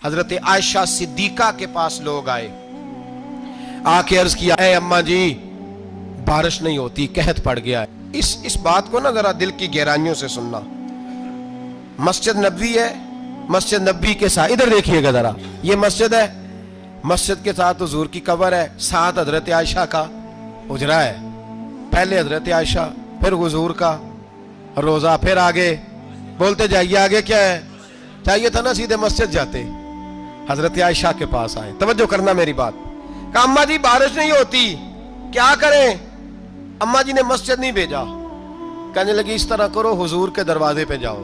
حضرت عائشہ صدیقہ کے پاس لوگ آئے, آکے عرض کیا اے اماں جی بارش نہیں ہوتی, قحط پڑ گیا ہے. اس بات کو نا ذرا دل کی گہرائیوں سے سننا. مسجد نبوی ہے, مسجد نبوی کے ساتھ ادھر دیکھیے گا ذرا, یہ مسجد ہے, مسجد کے ساتھ حضور کی قبر ہے, ساتھ حضرت عائشہ کا حجرہ ہے. پہلے حضرت عائشہ, پھر حضور کا روزہ, پھر آگے بولتے جائیے آگے کیا ہے. چاہیے تھا نا سیدھے مسجد جاتے, حضرت عائشہ کے پاس آئے. توجہ کرنا میری بات. کہا اماں جی بارش نہیں ہوتی, کیا کریں؟ اماں جی نے مسجد نہیں بھیجا, کہنے لگی اس طرح کرو حضور کے دروازے پہ جاؤ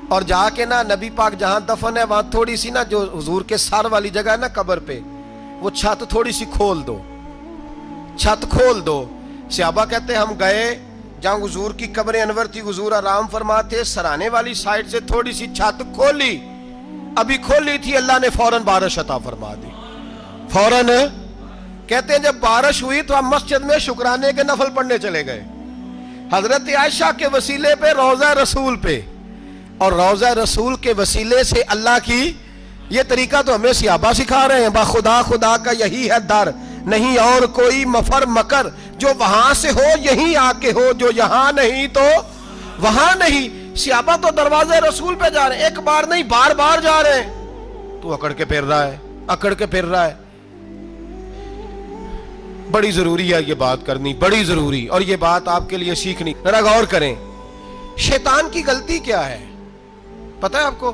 اور جا کے نا نبی پاک جہاں دفن ہے وہاں تھوڑی سی نا جو حضور کے سر والی جگہ ہے نا قبر پہ, وہ چھت تھوڑی سی کھول دو, چھت کھول دو. صحابہ کہتے ہم گئے جہاں حضور کی قبر انور تھی, حضور آرام فرماتے, سرانے والی سائڈ سے تھوڑی سی چھت کھولی, ابھی کھولی تھی اللہ نے فوراً بارش عطا فرما دی. فوراً کہتے ہیں جب بارش ہوئی تو ہم مسجد میں شکرانے کے نفل پڑھنے چلے گئے, حضرت عائشہ کے وسیلے پہ روضہ رسول پہ, اور روضہ رسول کے وسیلے سے اللہ کی یہ طریقہ تو ہمیں صحابہ سکھا رہے ہیں. با خدا خدا کا یہی ہے در, نہیں اور کوئی مفر مکر, جو وہاں سے ہو یہیں آ کے ہو, جو یہاں نہیں تو وہاں نہیں. صحابہ تو دروازے رسول پہ جا رہے ہیں, ایک بار نہیں بار بار جا رہے ہیں, تو اکڑ کے پھر رہا ہے, اکڑ کے پھر رہا ہے. بڑی ضروری ہے یہ بات کرنی, بڑی ضروری, اور یہ بات آپ کے لیے سیکھنی. ذرا غور کریں, شیطان کی غلطی کیا ہے پتہ ہے آپ کو؟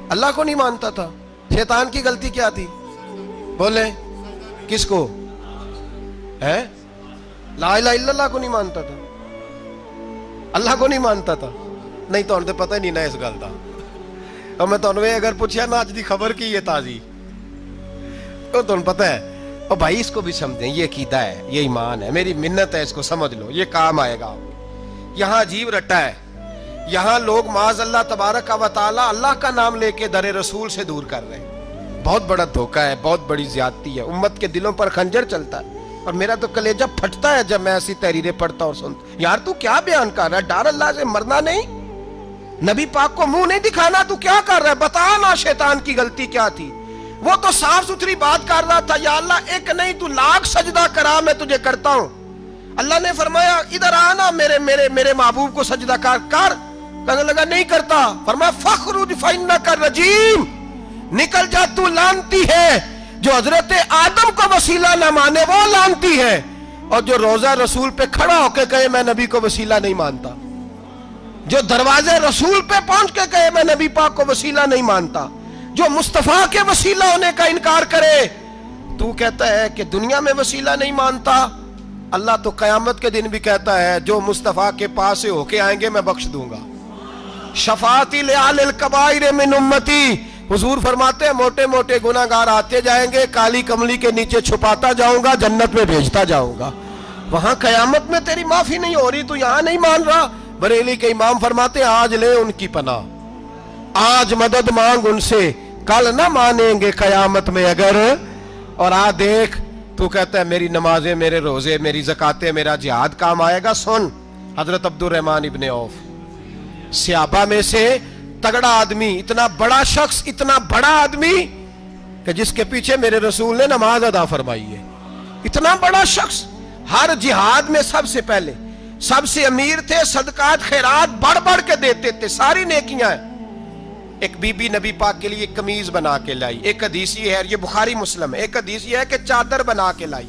اللہ کو نہیں مانتا تھا. شیطان کی غلطی کیا تھی بولیں؟ کس کو ہے؟ لا الہ الا اللہ کو نہیں مانتا تھا, اللہ کو نہیں مانتا تھا. نہیں تو انہیں پتہ نہیں نہ اس گل دا. اور میں تو انہیں اگر پوچھا نا آج دی خبر کی یہ تازی, تو تمہیں پتہ ہے اور بھائی اس کو بھی سمجھیں, یہ عقیدہ ہے, یہ ایمان ہے, میری منت ہے, اس کو سمجھ لو, یہ کام آئے گا. یہاں عجیب رٹا ہے, یہاں لوگ معاذ اللہ تبارک و تعالی اللہ کا نام لے کے در رسول سے دور کر رہے ہیں. بہت بڑا دھوکہ ہے, بہت بڑی زیادتی ہے, امت کے دلوں پر خنجر چلتا ہے. اور میرا تو کلیجہ پھٹتا ہے جب میں ایسی تحریریں پڑھتا اور سنتا. یار تو کیا بیان کر رہا ہے؟ ڈر اللہ سے مرنا نہیں, نبی پاک کو منہ نہیں دکھانا, تو کیا کر رہا ہے؟ بتا نا شیطان کی غلطی کیا تھی. وہ تو صاف ستھری بات کر رہا تھا, یا اللہ ایک نہیں تو لاکھ سجدہ کرا میں تجھے کرتا ہوں. اللہ نے فرمایا ادھر آنا, میرے محبوب کو سجدہ کر. کہنے لگا نہیں کرتا. فرمایا فخرج فإنک رجیم, نکل جا تو لعنتی ہے. جو حضرت آدم کو وسیلہ نہ مانے وہ لعنتی ہے, اور جو روضہ رسول پہ کھڑا ہو کے کہے میں نبی کو وسیلہ نہیں مانتا, جو دروازے رسول پہ پہنچ کے کہے میں نبی پاک کو وسیلہ نہیں مانتا, جو مصطفیٰ کے وسیلہ ہونے کا انکار کرے. تو کہتا ہے کہ دنیا میں وسیلہ نہیں مانتا, اللہ تو قیامت کے دن بھی کہتا ہے جو مصطفیٰ کے پاس سے ہو کے آئیں گے میں بخش دوں گا. شفاعتی لآل الکبائر من امتی, حضور فرماتے ہیں موٹے موٹے گناہگار آتے جائیں گے, کالی کملی کے نیچے چھپاتا جاؤں گا, جنت میں بھیجتا جاؤں گا. وہاں قیامت میں تیری معافی نہیں ہو رہی, تو یہاں نہیں مان رہا. بریلی کے امام فرماتے ہیں آج لے ان کی پناہ, آج مدد مانگ ان سے, کل نہ مانیں گے قیامت میں اگر. اور دیکھ تو کہتا ہے میری نمازیں, میرے روزے, میری زکاتیں, میرا جہاد کام آئے گا. سن, حضرت عبد الرحمن ابن عوف صحابہ میں سے تگڑا آدمی, اتنا بڑا شخص, اتنا بڑا آدمی کہ جس کے پیچھے میرے رسول نے نماز ادا فرمائی ہے. اتنا بڑا شخص, ہر جہاد میں سب سے پہلے, سب سے امیر تھے, صدقات خیرات بڑھ بڑھ کے دیتے تھے, ساری نیکیاں ہیں. ایک بی بی نبی پاک کے لیے قمیض بنا کے لائی. ایک حدیث یہ ہے, یہ بخاری مسلم ہے, ایک حدیث یہ ہے کہ چادر بنا کے لائی,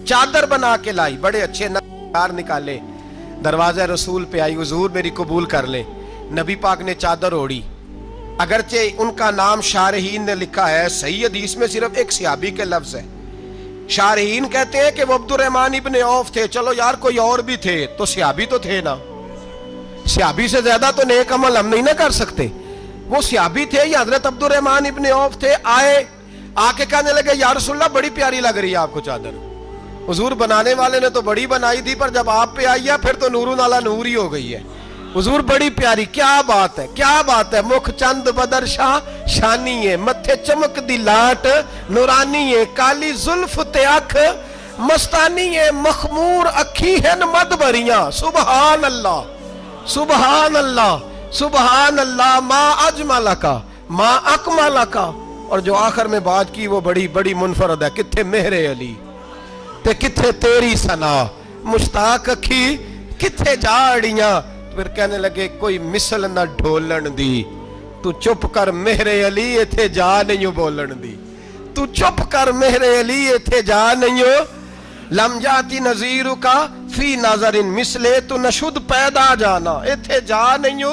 چادر بنا کے لائی, بڑے اچھے نقار نکالے, دروازہ رسول پہ آئی, حضور میری قبول کر لے. نبی پاک نے چادر اوڑی, اگرچہ ان کا نام شارحین نے لکھا ہے, صحیح حدیث میں صرف ایک صحابی کے لفظ ہے. شارحین کہتے ہیں کہ وہ عبد الرحمن ابن عوف تھے. چلو یار کوئی اور بھی تھے تو صحابی تو تھے نا, صحابی سے زیادہ تو نیک عمل ہم نہیں نہ کر سکتے. وہ صحابی تھے یا حضرت عبد الرحمن ابن عوف تھے. آئے, آ کے کہنے لگے یا رسول اللہ بڑی پیاری لگ رہی ہے آپ کو چادر. حضور بنانے والے نے تو بڑی بنائی تھی, پر جب آپ پہ آئی ہے پھر تو نورون علی نور ہی ہو گئی ہے. حضور بڑی پیاری, کیا بات ہے, کیا بات ہے. مکھ چند بدر شاہ شانی ہے, متھے چمک دی لاٹ نورانی ہے, کالی زلف تے اکھ مستانی ہے, مخمور اکھی ہیں مد بریاں. سبحان اللہ, سبحان اللہ, سبحان اللہ. ما اجمل کا मा अकमला का, और जो आखिर में बात की वो बड़ी बड़ी मुनफरद है, किथे मेहरे अली ते किथे तेरी सना, मुश्ताक अखी किथे जाड़ियां। फिर कहने लगे कोई मिसल ना ढोलन दी, तू चुप कर मेहरे अली इथे जा नहीं बोलन दी, तू चुप कर मेहरे अली इथे जा नहीं हो। लम जाती नजीर का फी नाजरिन मिसले, तू नशुद पैदा जाना इथे जा नहीं हो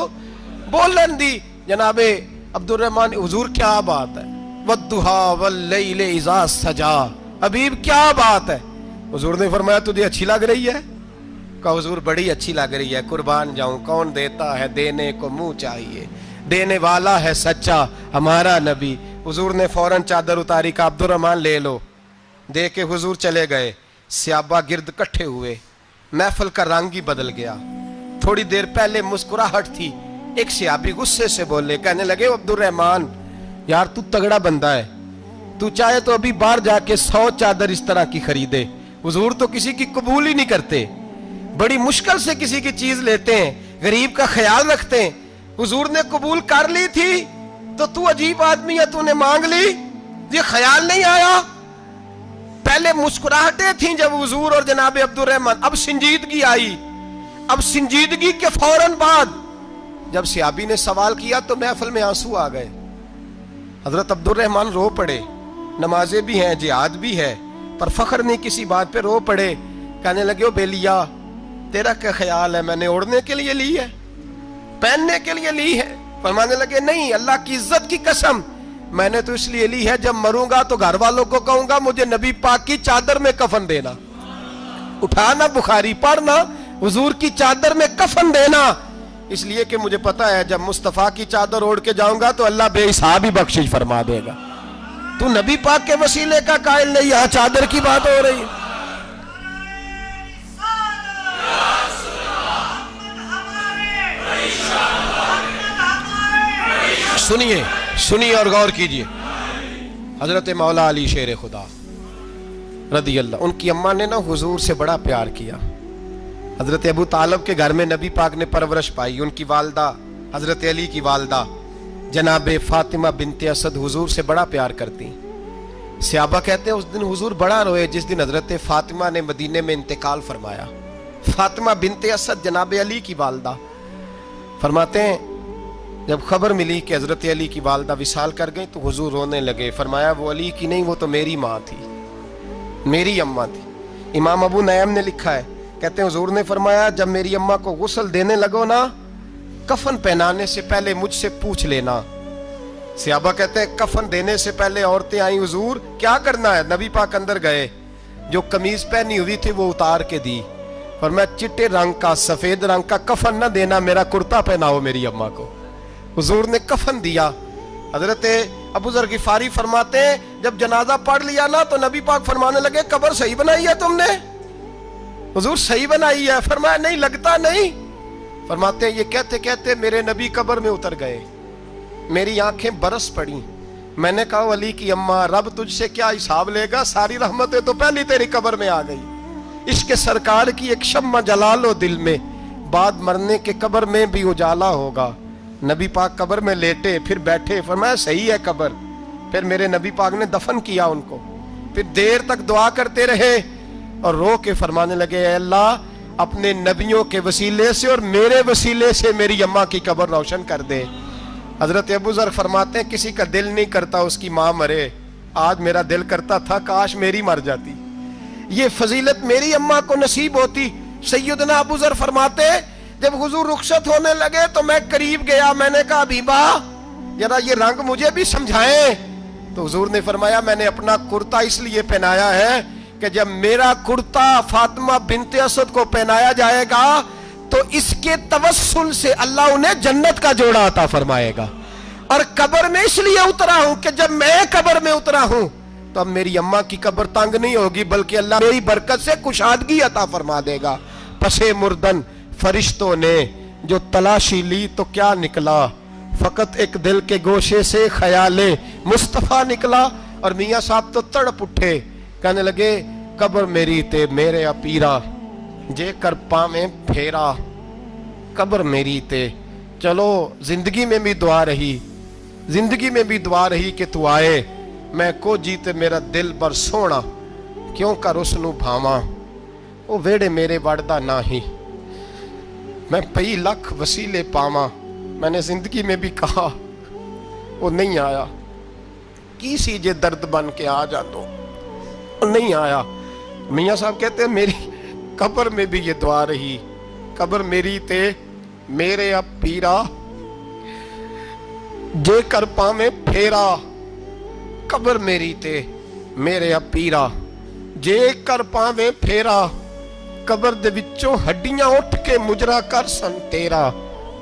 बोलन दी। जनाबे अब्दुल रहमान हुजूर क्या बात है, वद्दुहा वल्लैल इज़ा सजा, हबीब क्या बात है। हुजूर ने फरमाया तुझे अच्छी लग रही है? कहा हुजूर बड़ी अच्छी लग रही है, कुर्बान जाऊं, कौन देता है देने को मुंह चाहिए, देने वाला है सच्चा हमारा नबी। हुजूर ने फौरन चादर उतारी, का अब्दुल रहमान ले लो, दे के हुजूर चले गए। सहाबा गिर्द इकट्ठे हुए, महफिल का रंग ही बदल गया। थोड़ी देर पहले मुस्कुराहट थी, एक सहाबी गुस्से से बोले, कहने लगे अब्दुल रहमान यार तू तगड़ा बंदा है, तू चाहे तो अभी बाहर जाके 100 चादर इस तरह की खरीदे, हुजूर तो किसी की कबूल ही नहीं करते, बड़ी मुश्किल से किसी की चीज लेते हैं, गरीब का ख्याल रखते हैं। हुजूर ने कबूल कर ली थी तो तू अजीब आदमी है, तूने मांग ली, ये ख्याल नहीं आया। पहले मुस्कुराहटें थी जब हुजूर और जनाब अब्दुल रहमान, अब संजीदगी आई। अब संजीदगी के फौरन बाद जब सहाबी ने सवाल किया तो महफिल में आंसू आ गए। हजरत अब्दुल रहमान रो पड़े, नमाजें भी हैं, जिहाद भी है, पर फख्र नहीं किसी बात पे, रो पड़े। कहने लगे ओ बेलिया तेरा क्या ख्याल है, मैंने ओढ़ने के लिए ली है, पहनने के लिए ली है? फरमाने लगे नहीं, अल्लाह की इज्जत की कसम, मैंने तो इसलिए ली है जब मरूंगा तो घर वालों को कहूंगा मुझे नबी पाक की चादर में कफन देना। उठाना बुखारी, पढ़ना, हुजूर की चादर में कफन देना, इसलिए कि मुझे पता है जब मुस्तफा की चादर ओढ़ के जाऊंगा तो अल्लाह बेहिसाब ही बख्शिश फरमा देगा। तू नबी पाक के वसीले का कायल नहीं, यहां चादर की बात हो रही है। सुनिए सुनिए और गौर कीजिए। हजरत मौला अली शेर खुदा रदी अल्लाह, उनकी अम्मा ने ना हुजूर से बड़ा प्यार किया। हजरत अबू तालिब के घर में नबी पाक ने परवरिश पाई। उनकी वालदा हजरत अली की वालदा जनाबे फातिमा बिनते असद हुजूर से बड़ा प्यार करती। सहाबा कहते हैं उस दिन हुजूर बड़ा रोए जिस दिन हजरत फातिमा ने मदीने में इंतकाल फरमाया। फातिमा बिनते असद जनाबे अली की वालदा, फरमाते हैं जब खबर मिली कि हजरत अली की वालदा विसाल कर गई तो हुजूर रोने लगे। फरमाया वो अली की नहीं, वो तो मेरी माँ थी, मेरी अम्मा थी। इमाम अबू नईम ने लिखा है, कहते हैं हुजूर ने फरमाया जब मेरी अम्मा को गुस्ल देने लगो ना, कफन पहनाने से पहले मुझसे पूछ लेना। सहाबा कहते हैं कफन देने से पहले औरतें आई, हुजूर क्या करना है? नबी पाक अंदर गए, जो कमीज पहनी हुई थी वो उतार के दी। फरमाया चिट्टे रंग का सफेद रंग का कफन न देना, मेरा कुर्ता पहनाओ मेरी अम्मा को। हुजूर ने कफन दिया। हजरत अबू ज़र गिफारी फरमाते हैं जब जनाजा पढ़ लिया ना तो नबी पाक फरमाने लगे कब्र सही बनाई है तुमने? हुजूर सही बनाई है। फरमाया नहीं लगता नहीं। फरमाते हैं ये कहते कहते मेरे नबी कब्र में उतर गए, मेरी आंखें बरस पड़ी। मैंने कहा अली की अम्मा रब तुझसे क्या हिसाब लेगा, सारी रहमतें तो पहली तेरी कब्र में आ गई। इश्क सरकार की एक शम्मा जला लो दिल में, बाद मरने के कब्र में भी उजाला होगा। नबी पाक कब्र में लेटे फिर बैठे, फरमाया सही है कब्र। फिर मेरे नबी पाक ने दफन किया उनको। फिर देर तक दुआ करते रहे और रो के फरमाने लगे अल्लाह अपने नबियों के वसीले से और मेरे वसीले से मेरी अम्मा की कब्र रोशन कर दे। हजरत अबू ज़र फरमाते हैं किसी का दिल नहीं करता उसकी माँ मरे, आज मेरा दिल करता था काश मेरी मर जाती, ये फजीलत मेरी अम्मा को नसीब होती। सैयदना अबू ज़र फरमाते जब हुजूर रुखसत होने लगे तो मैं करीब गया, मैंने कहा हबीबा जरा ये रंग मुझे भी समझाएं। तो हुजूर ने फरमाया मैंने अपना कुर्ता इसलिए पहनाया है कि जब मेरा कुर्ता फातिमा बिनते असद को पहनाया जाएगा तो इसके तवस्सुल से अल्लाह उन्हें जन्नत का जोड़ा अता फरमाएगा। और कब्र में इसलिए उतरा हूं कि जब मैं कब्र में उतरा हूं तो अब मेरी अम्मा की कब्र तंग नहीं होगी, बल्कि अल्लाह मेरी बरकत से कुशादगी अता फरमा देगा। पसे मुर्दन फरिश्तों ने जो तलाशी ली तो क्या निकला, फकत एक दिल के गोशे से ख्याले मुस्तफा निकला। और मियाँ साहब तो तड़प उठे, कहने लगे कब्र मेरी ते मेरे अपीरा, जे कर पावे फेरा। कब्र मेरी ते, चलो जिंदगी में भी दुआ रही, जिंदगी में भी दुआ रही कि तू आए, मैं को जीते मेरा दिल बर सोना, क्यों कर उसनू भावा, वो वेड़े मेरे वड़दा नाही, मैं कई लख वसीले पावा। मैंने जिंदगी में भी कहा, वो नहीं आया। की सी जे दर्द बन के आ जा तो, वो नहीं आया। मियाँ साहब कहते हैं मेरी कब्र में भी ये दुआ रही, कब्र मेरी ते मेरे अब पीरा, जे कर पावे फेरा, कब्र मेरी ते मेरे अब पीरा, जे कर पावे फेरा, कब्र दे विचों हड्डियां उठ के मुजरा कर सन तेरा।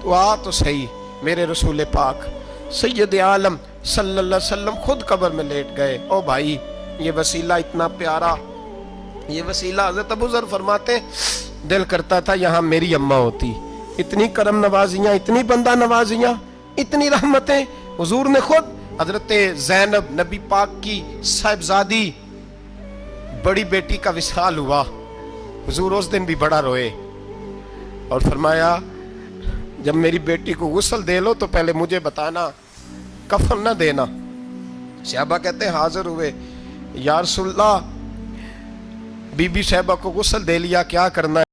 तो आ तो सही, मेरे रसूल पाक सैयद आलम सल्लल्लाहु अलैहि वसल्लम खुद कब्र में लेट गए। ओ भाई, ये वसीला इतना प्यारा, ये वसीला। हज़रत अबू ज़र फरमाते दिल करता था यहाँ मेरी अम्मा होती। इतनी करम नवाजियाँ, इतनी बंदा नवाजियाँ, इतनी रहमतें। हुजूर ने खुद हजरत ज़ैनब नबी पाक की साहिबजादी बड़ी बेटी का विसाल हुआ, हुजूर उस दिन भी बड़ा रोए और फरमाया जब मेरी बेटी को गुस्ल दे लो तो पहले मुझे बताना, कफन न देना। सहाबा कहते हाजिर हुए, या रसूलल्लाह बीबी साहिबा को गुस्ल दे लिया, क्या करना है?